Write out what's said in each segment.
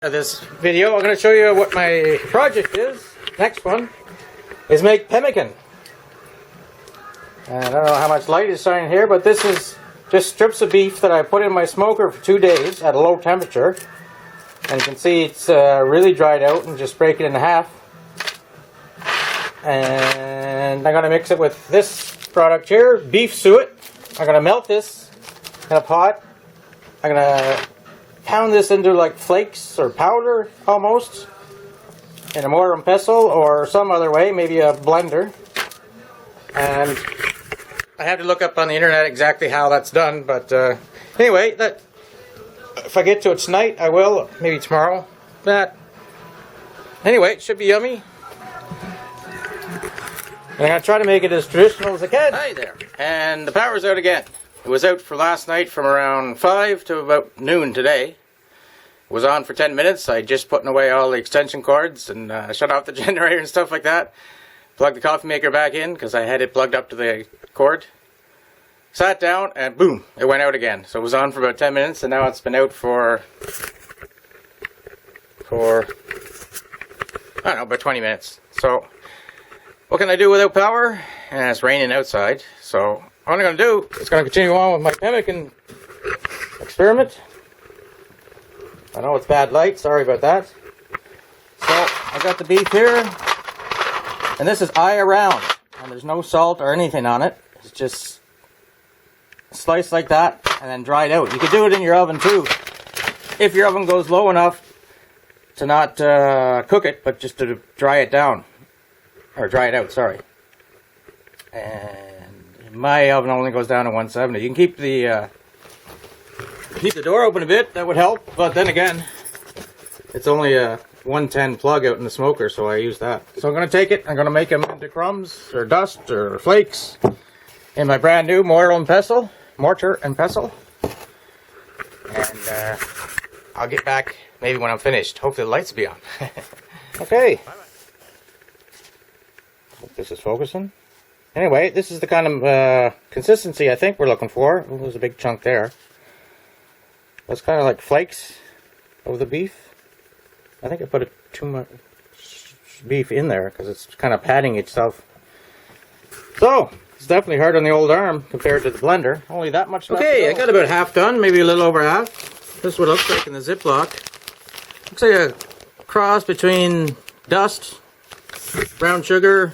This video, I'm going to show you what my project is. Next one is make pemmican. And I don't know how much light is shining here, but this is just strips of beef that I put in my smoker for 2 days at a low temperature. And you can see it's really dried out, and just break it in half. And I'm going to mix it with this product here, beef suet. I'm going to melt this in a pot. I'm going to pound this into like flakes or powder almost in a mortar and pestle or some other way, maybe a blender. And I have to look up on the internet exactly how that's done, but anyway, that if I get to it tonight, I will, maybe tomorrow. But anyway, it should be yummy. And I'm going to try to make it as traditional as I can. Hi there. And the power's out again. It was out for last night from around 5 to about noon today. It was on for 10 minutes. I just putting away all the extension cords and shut off the generator and stuff like that. Plugged the coffee maker back in because I had it plugged up to the cord. Sat down and boom, it went out again. So it was on for about 10 minutes and now it's been out for I don't know, about 20 minutes. So what can I do without power? And it's raining outside. So what I'm going to do is going to continue on with my pemmican experiment. I know it's bad light, sorry about that. So I got the beef here, and this is eye around, and there's no salt or anything on it. It's just sliced like that and then dried out. You could do it in your oven too, if your oven goes low enough to not cook it, but just to dry it down. Or dry it out, sorry. And my oven only goes down to 170. You can keep the door open a bit, that would help. But then again, it's only a 110 plug out in the smoker, so I use that. So I'm going to take it, I'm going to make them into crumbs, or dust, or flakes, in my brand new mortar and pestle. And I'll get back maybe when I'm finished. Hopefully the lights will be on. Okay. Hope this is focusing. Anyway, this is the kind of consistency I think we're looking for. Oh, there's a big chunk there. It's kind of like flakes of the beef. I think I put too much beef in there because it's kind of padding itself. So, it's definitely hard on the old arm compared to the blender. Only that much left. Okay, I got about half done, maybe a little over half. This is what it looks like in the Ziploc. Looks like a cross between dust, brown sugar.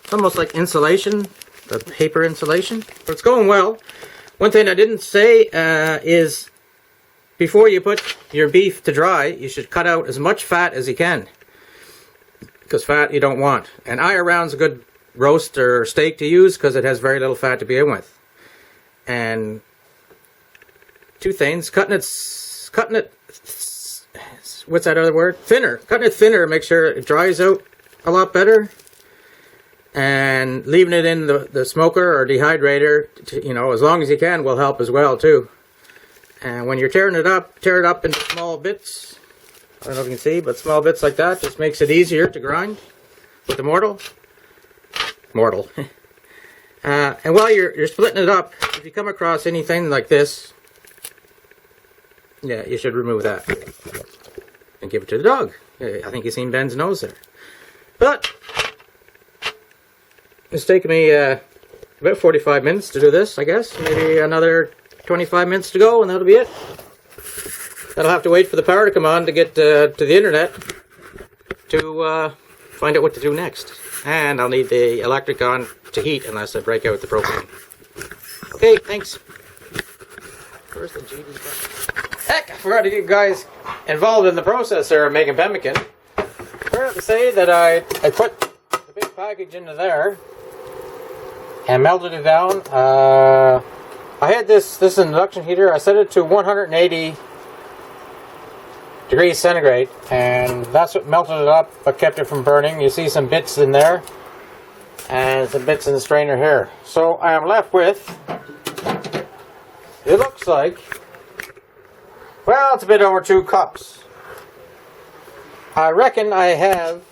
It's almost like insulation, the paper insulation, but it's going well. One thing I didn't say is before you put your beef to dry, you should cut out as much fat as you can, because fat you don't want. And eye around's a good roast or steak to use because it has very little fat to begin with. And two things, cutting it, what's that other word? Thinner. Cutting it thinner, make sure it dries out a lot better. And leaving it in the smoker or dehydrator, you know, as long as you can will help as well too. And when you're tearing it up, tear it up into small bits. I don't know if you can see, but small bits like that just makes it easier to grind with the mortar. And while you're splitting it up, if you come across anything like this, yeah, you should remove that and give it to the dog. I think you've seen Ben's nose there. But it's taken me about 45 minutes to do this, I guess. Maybe another 25 minutes to go, and that'll be it. I'll have to wait for the power to come on to get to the internet to find out what to do next. And I'll need the electric on to heat unless I break out the propane. Okay, thanks. Where's the GB button? Heck, I forgot to get you guys involved in the process there of making pemmican. I forgot to say that I put the big package into there and melted it down. I had this induction heater. I set it to 180 degrees centigrade, and that's what melted it up but kept it from burning. You see some bits in there and some bits in the strainer here. So I am left with, it looks like, well, it's a bit over 2 cups. I reckon I have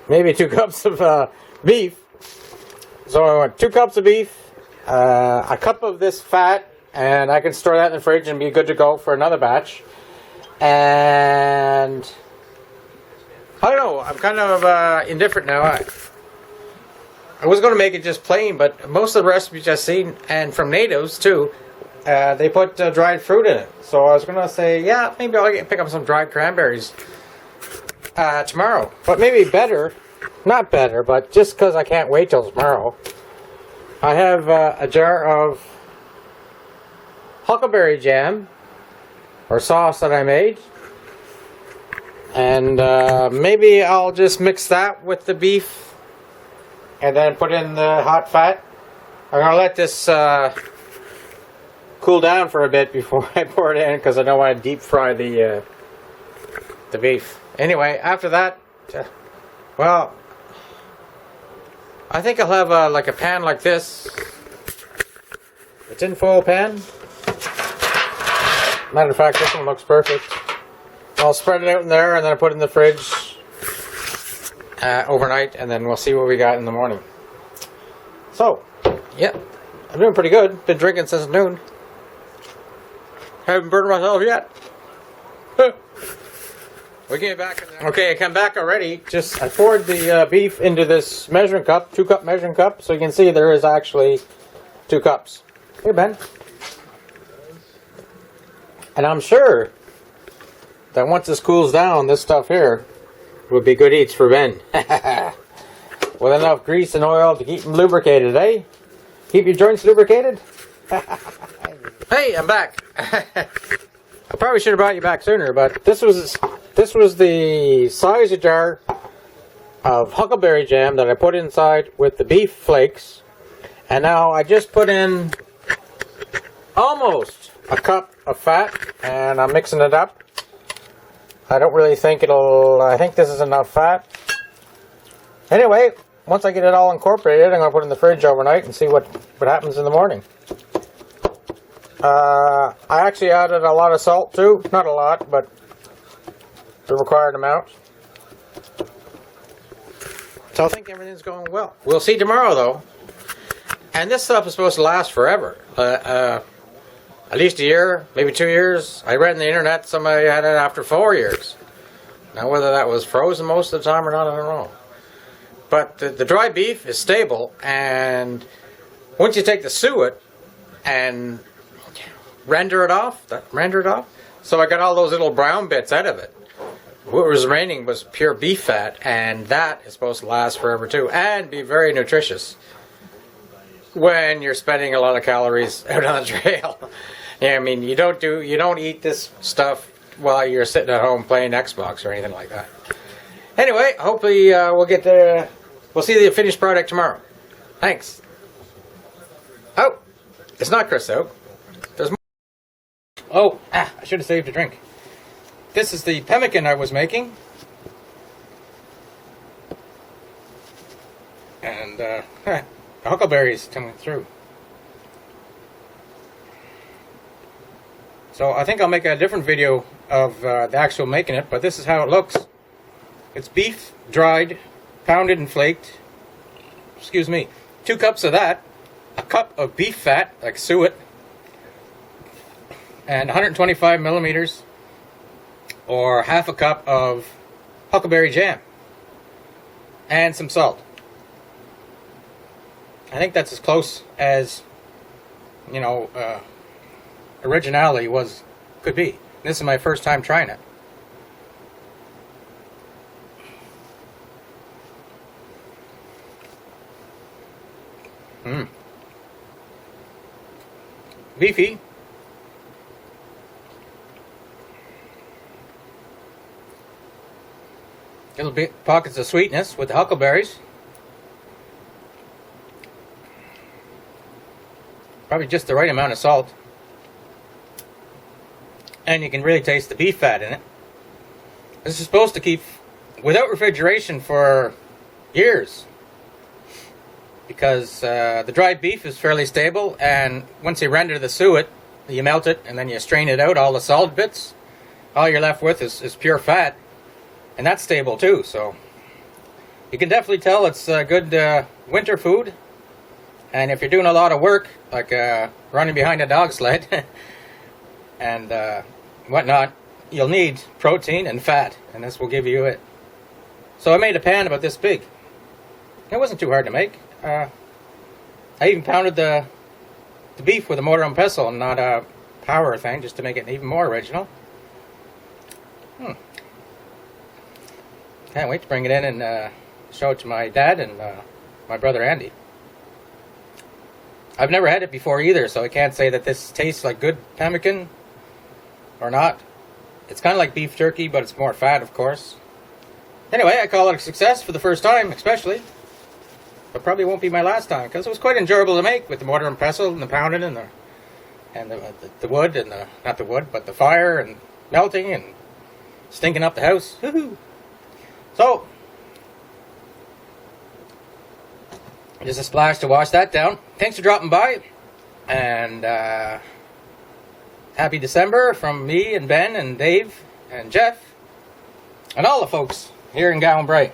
maybe 2 cups of beef. So I want 2 cups of beef, a cup of this fat, and I can store that in the fridge and be good to go for another batch. And I don't know, I'm kind of indifferent now. I was going to make it just plain, but most of the recipes I've seen, and from natives too, they put dried fruit in it. So I was going to say, yeah, maybe I'll pick up some dried cranberries tomorrow. But maybe better, not better, but just because I can't wait till tomorrow, I have a jar of huckleberry jam, or sauce that I made. And maybe I'll just mix that with the beef and then put in the hot fat. I'm going to let this cool down for a bit before I pour it in, because I don't want to deep fry the beef. Anyway, after that, well, I think I'll have like a pan like this. A tinfoil pan. Matter of fact, this one looks perfect. I'll spread it out in there and then I put it in the fridge overnight, and then we'll see what we got in the morning. So, yeah, I'm doing pretty good. Been drinking since noon. Haven't burned myself yet. We get back in there. Okay, I come back already. I poured the beef into this measuring cup, 2-cup measuring cup, so you can see there is actually 2 cups. Here, Ben. And I'm sure that once this cools down, this stuff here would be good eats for Ben. With enough grease and oil to keep them lubricated, eh? Keep your joints lubricated? Hey, I'm back. I probably should have brought you back sooner, but this was the size of jar of huckleberry jam that I put inside with the beef flakes. And now I just put in almost a cup of fat, and I'm mixing it up. I don't really think I think this is enough fat. Anyway, once I get it all incorporated, I'm going to put it in the fridge overnight and see what happens in the morning. I actually added a lot of salt too. Not a lot, but the required amount. So I think everything's going well. We'll see tomorrow though. And this stuff is supposed to last forever. At least a year, maybe 2 years. I read on the internet somebody had it after 4 years. Now whether that was frozen most of the time or not, I don't know. But the dry beef is stable, and once you take the suet and render it off, so I got all those little brown bits out of it. What was remaining was pure beef fat, and that is supposed to last forever too, and be very nutritious when you're spending a lot of calories out on the trail. Yeah, I mean, you don't eat this stuff while you're sitting at home playing Xbox or anything like that. Anyway, hopefully we'll see the finished product tomorrow. Thanks. Oh, it's not Chris Oak. There's more. Oh, I should have saved a drink. This is the pemmican I was making. And the huckleberries coming through. So I think I'll make a different video of the actual making it, but this is how it looks. It's beef, dried, pounded and flaked. Excuse me. 2 cups of that. A cup of beef fat, like suet. And 125 millimeters. Or half a cup of huckleberry jam. And some salt. I think that's as close as, originality could be. This is my first time trying it. Beefy. Little bit pockets of sweetness with the huckleberries. Probably just the right amount of salt. And you can really taste the beef fat in it. This is supposed to keep without refrigeration for years. Because the dried beef is fairly stable, and once you render the suet, you melt it and then you strain it out, all the solid bits. All you're left with is pure fat. And that's stable too, so you can definitely tell it's good winter food. And if you're doing a lot of work, like running behind a dog sled and whatnot, you'll need protein and fat, and this will give you it. So I made a pan about this big. It wasn't too hard to make. I even pounded the beef with a mortar and pestle and not a power thing, just to make it even more original. Can't wait to bring it in and show it to my dad and my brother Andy. I've never had it before either, so I can't say that this tastes like good pemmican or not. It's kind of like beef jerky, but it's more fat, of course. Anyway, I call it a success for the first time, especially. But probably won't be my last time, because it was quite enjoyable to make with the mortar and pestle and the pounding and the wood and not the wood, but the fire and melting and stinking up the house. Woohoo! So, just a splash to wash that down. Thanks for dropping by, and happy December from me and Ben and Dave and Jeff and all the folks here in Gowan Bright.